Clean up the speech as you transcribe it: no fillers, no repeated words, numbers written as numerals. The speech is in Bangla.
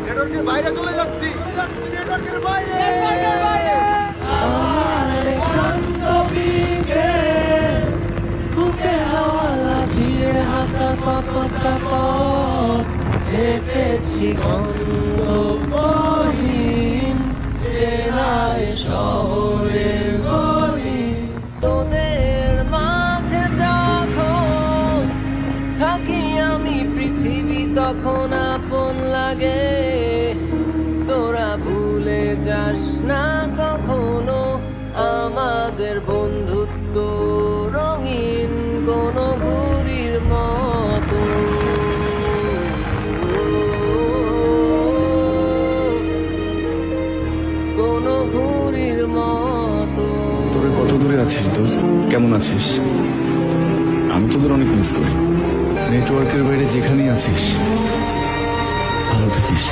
নেটওয়ার্কের বাইরে চলে যাচ্ছি নেটওয়ার্কের বাইরে আমার বান্ধবীকে বুকে হাওয়া লাগিয়ে হাঁটা কতটা পথ হেঁটেছি গন্তব্যহীন চেনায় শহরের গলি তোদের মাঝে যখন থাকি আমি পৃথিবী তখন আপন লাগে তোরা ভুলে যাস না কখনো আমাদের বন্ধুত্ব রঙিন কোনো ঘুড়ির মতো কোনো ঘুড়ির মতো। তোরা কত দূরে আছিস দোস্ত? কেমন আছিস? আমি তোদের অনেক মিস করি। নেটওয়ার্কের বাইরে যেখানেই আছিস ভালো থাকিস।